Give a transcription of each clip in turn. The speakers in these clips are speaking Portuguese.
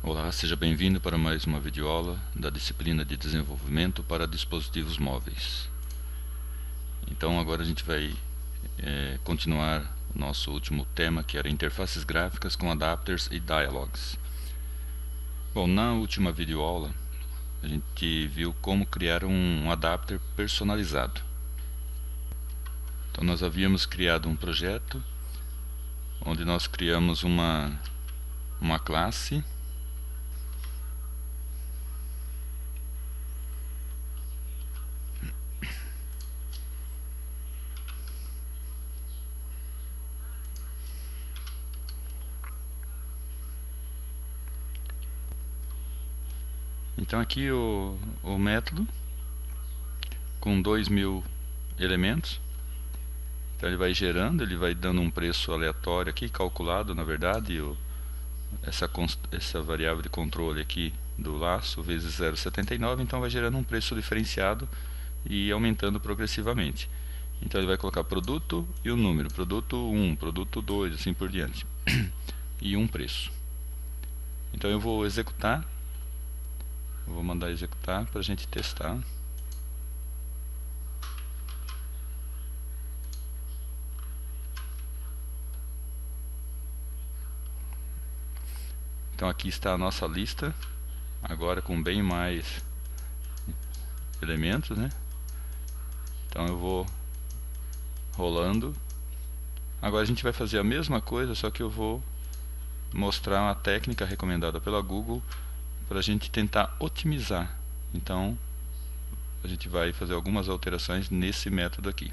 Olá, seja bem-vindo para mais uma videoaula da disciplina de desenvolvimento para dispositivos móveis. Então agora a gente vai continuar o nosso último tema, que era interfaces gráficas com adapters e dialogs. Bom, na última videoaula a gente viu como criar um adapter personalizado. Então nós havíamos criado um projeto onde nós criamos uma classe . Então aqui o método com 2000 elementos. Então ele vai gerando, ele vai dando um preço aleatório aqui, calculado na verdade, essa variável de controle aqui do laço vezes 0,79, então vai gerando um preço diferenciado e aumentando progressivamente. Então ele vai colocar produto e o número, produto 1, produto 2, assim por diante, e um preço. Então eu vou executar, vou mandar executar para a gente testar. Então aqui está a nossa lista, agora com bem mais elementos, né? Então eu vou rolando. Agora a gente vai fazer a mesma coisa, só que eu vou mostrar uma técnica recomendada pela Google para a gente tentar otimizar. Então a gente vai fazer algumas alterações nesse método aqui.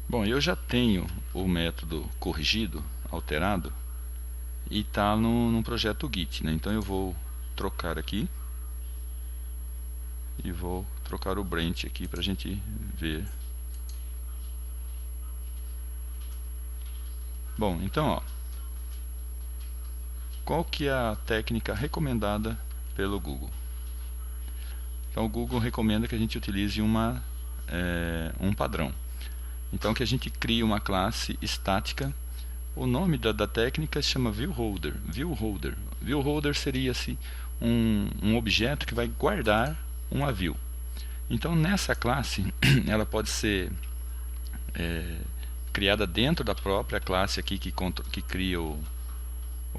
Bom, eu já tenho o método corrigido, alterado, e está no projeto Git, né? Então eu vou trocar aqui e vou trocar o branch aqui para a gente ver. Bom, então ó, qual que é a técnica recomendada pelo Google? Então o Google recomenda que a gente utilize um padrão. Então que a gente crie uma classe estática. O nome da técnica se chama viewHolder. Viewholder seria assim, um objeto que vai guardar uma view. Então nessa classe ela pode ser criada dentro da própria classe aqui que cria o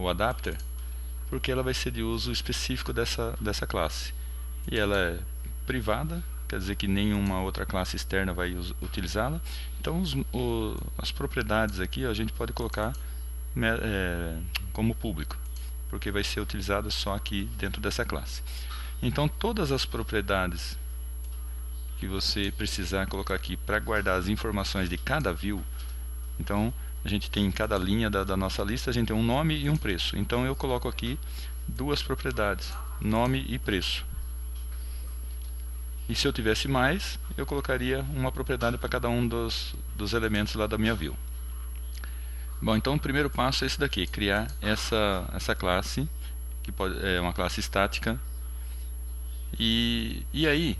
adapter, porque ela vai ser de uso específico dessa classe. E ela é privada, quer dizer que nenhuma outra classe externa vai utilizá-la. Então as propriedades aqui a gente pode colocar como público, porque vai ser utilizada só aqui dentro dessa classe. Então todas as propriedades que você precisar colocar aqui para guardar as informações de cada view, então a gente tem em cada linha da nossa lista, a gente tem um nome e um preço. Então eu coloco aqui duas propriedades, nome e preço. E se eu tivesse mais, eu colocaria uma propriedade para cada um dos elementos lá da minha view. Bom, então o primeiro passo é esse daqui, criar essa classe, que é uma classe estática. E aí,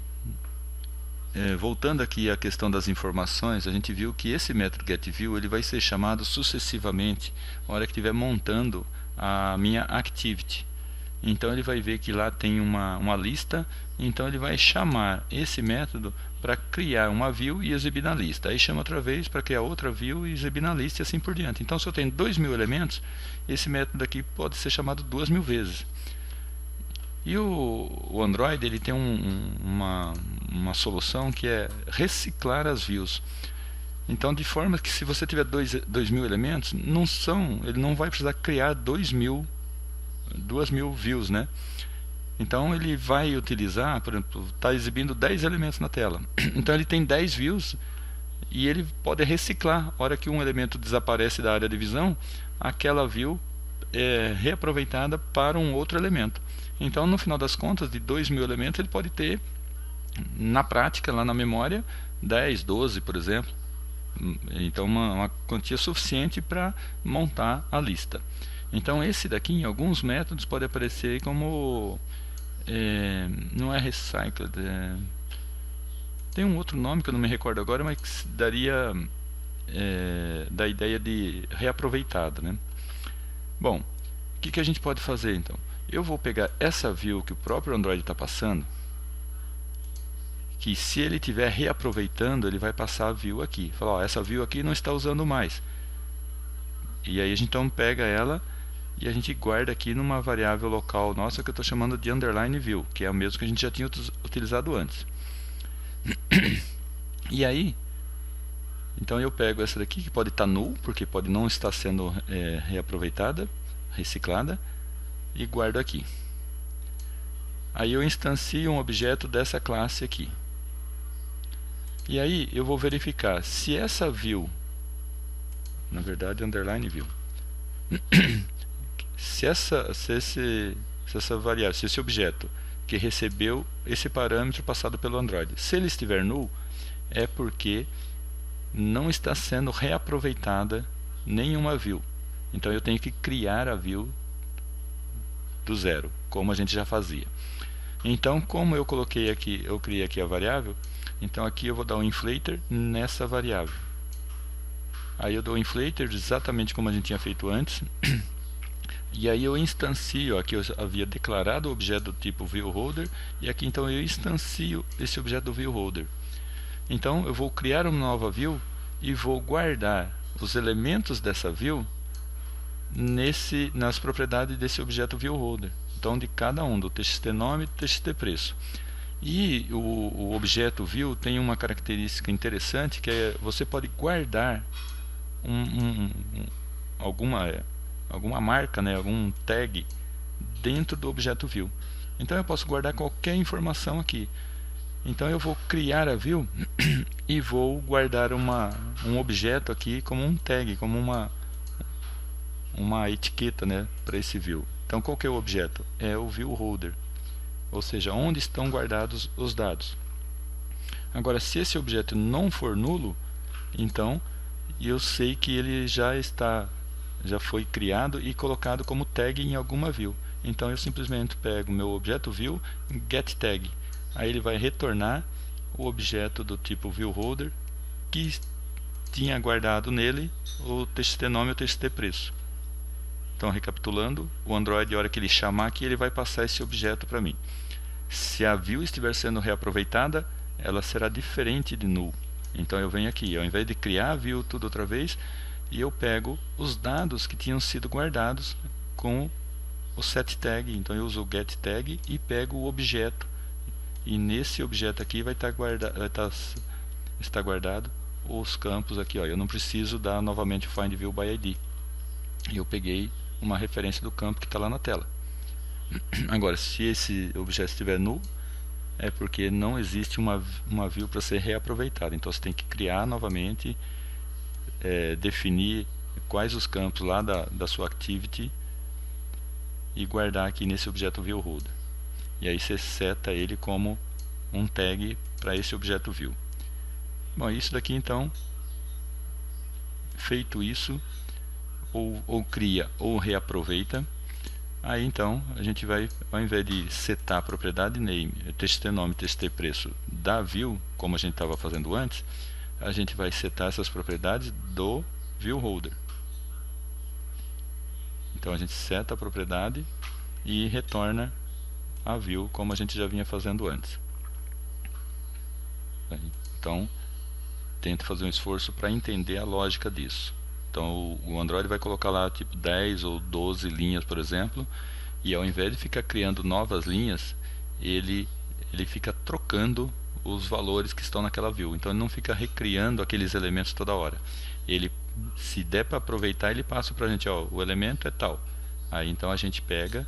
voltando aqui à questão das informações, a gente viu que esse método getView ele vai ser chamado sucessivamente na hora que estiver montando a minha activity. Então ele vai ver que lá tem uma lista, então ele vai chamar esse método para criar uma view e exibir na lista. Aí chama outra vez para criar outra view e exibir na lista e assim por diante. Então se eu tenho 2000 elementos, esse método aqui pode ser chamado 2000 vezes. E o Android ele tem uma solução que é reciclar as views. Então de forma que se você tiver 2000 elementos, ele não vai precisar criar 2000 views, né? Então ele vai utilizar, por exemplo, está exibindo 10 elementos na tela. Então ele tem 10 views e ele pode reciclar. A hora que um elemento desaparece da área de visão, aquela view é reaproveitada para um outro elemento. Então no final das contas, de 2000 elementos, ele pode ter, na prática, lá na memória, 10, 12, por exemplo. Então uma quantia suficiente para montar a lista. Então esse daqui em alguns métodos pode aparecer como não é recycled, tem um outro nome que eu não me recordo agora, mas daria da ideia de reaproveitado, né? Bom, o que a gente pode fazer então? Eu vou pegar essa view que o próprio Android está passando, que se ele estiver reaproveitando, ele vai passar a view aqui. Fala, ó, essa view aqui não está usando mais. E aí a gente então pega ela e a gente guarda aqui numa variável local nossa que eu estou chamando de underline view, que é o mesmo que a gente já tinha utilizado antes. E aí, então eu pego essa daqui, que pode estar null, porque pode não estar sendo reaproveitada, reciclada, e guardo aqui. Aí eu instancio um objeto dessa classe aqui. E aí eu vou verificar se essa view, na verdade underline view, se essa variável, se esse objeto que recebeu esse parâmetro passado pelo Android, se ele estiver null, é porque não está sendo reaproveitada nenhuma view. Então eu tenho que criar a view do zero, como a gente já fazia. Então, como eu coloquei aqui, eu criei aqui a variável, então aqui eu vou dar um inflator nessa variável. Aí eu dou um inflator exatamente como a gente tinha feito antes. E aí eu instancio, aqui eu havia declarado o objeto do tipo viewHolder, e aqui então eu instancio esse objeto do viewHolder. Então eu vou criar uma nova view e vou guardar os elementos dessa view nas propriedades desse objeto viewHolder. Então de cada um, do txt nome e do txt preço. E o objeto view tem uma característica interessante, que é você pode guardar alguma marca, né, algum tag dentro do objeto view. Então eu posso guardar qualquer informação aqui. Então eu vou criar a view e vou guardar um objeto aqui como um tag, como uma etiqueta, né, para esse view. Então qual que é o objeto? É o viewHolder, ou seja, onde estão guardados os dados. Agora, se esse objeto não for nulo, então eu sei que ele já foi criado e colocado como tag em alguma view. Então eu simplesmente pego meu objeto view, getTag. Aí ele vai retornar o objeto do tipo viewHolder que tinha guardado nele o txt nome e o txt preço. Então, recapitulando, o Android, a hora que ele chamar aqui, ele vai passar esse objeto para mim. Se a view estiver sendo reaproveitada, ela será diferente de null. Então eu venho aqui, ao invés de criar a view tudo outra vez, e eu pego os dados que tinham sido guardados com o setTag. Então eu uso o getTag e pego o objeto. E nesse objeto aqui vai estar guardado os campos aqui. Ó. Eu não preciso dar novamente o findViewById. Eu peguei uma referência do campo que está lá na tela. Agora, se esse objeto estiver null, é porque não existe uma view para ser reaproveitada. Então você tem que criar novamente, definir quais os campos lá da sua activity e guardar aqui nesse objeto viewHolder. E aí você seta ele como um tag para esse objeto view. Bom, isso daqui então, feito isso, ou cria ou reaproveita. Aí então a gente vai, ao invés de setar a propriedade name, txt nome, txt preço da view, como a gente estava fazendo antes, a gente vai setar essas propriedades do viewHolder. Então a gente seta a propriedade e retorna a view como a gente já vinha fazendo antes. Então tenta fazer um esforço para entender a lógica disso. Então o Android vai colocar lá tipo 10 ou 12 linhas, por exemplo, e ao invés de ficar criando novas linhas, ele fica trocando os valores que estão naquela view. Então ele não fica recriando aqueles elementos toda hora. Ele, se der para aproveitar, ele passa para a gente, ó, o elemento é tal. Aí então a gente pega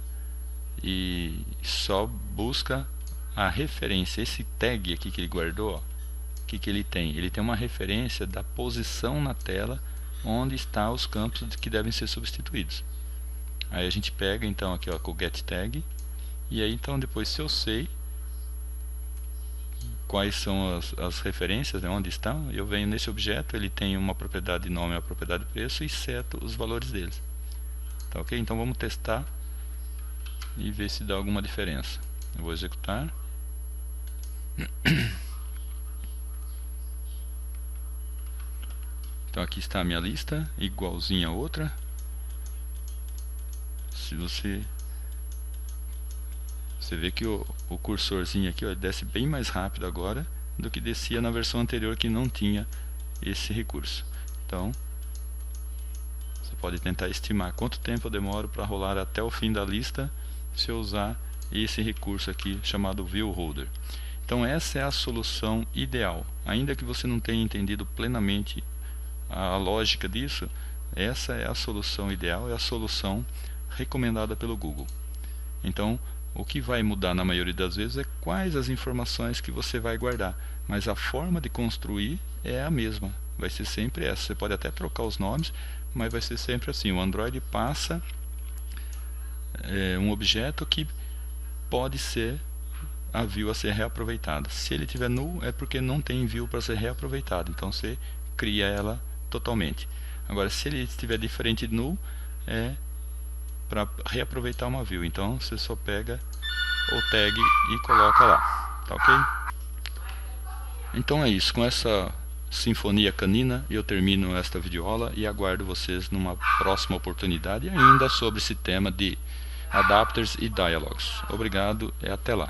e só busca a referência, esse tag aqui que ele guardou, ó, que ele tem? Ele tem uma referência da posição na tela onde estão os campos que devem ser substituídos. Aí a gente pega então aqui, ó, com o getTag, e aí então depois, se eu sei quais são as referências, né, onde estão, eu venho nesse objeto, ele tem uma propriedade nome e uma propriedade preço, e seto os valores deles. Tá ok? Então vamos testar e ver se dá alguma diferença. Eu vou executar. Então aqui está a minha lista, igualzinha a outra. Se você vê que o cursorzinho aqui, ó, desce bem mais rápido agora do que descia na versão anterior que não tinha esse recurso. Então você pode tentar estimar quanto tempo eu demoro para rolar até o fim da lista se eu usar esse recurso aqui chamado View Holder. Então essa é a solução ideal. Ainda que você não tenha entendido plenamente a lógica disso, essa é a solução ideal, é a solução recomendada pelo Google. Então o que vai mudar na maioria das vezes é quais as informações que você vai guardar, mas a forma de construir é a mesma, vai ser sempre essa. Você pode até trocar os nomes, mas vai ser sempre assim. O Android passa um objeto que pode ser a view a ser reaproveitada. Se ele tiver null, é porque não tem view para ser reaproveitado, então você cria ela totalmente. Agora, se ele estiver diferente de null, é para reaproveitar uma view, então você só pega o tag e coloca lá, tá ok? Então é isso, com essa sinfonia canina eu termino esta videoaula e aguardo vocês numa próxima oportunidade ainda sobre esse tema de adapters e dialogues. Obrigado e até lá.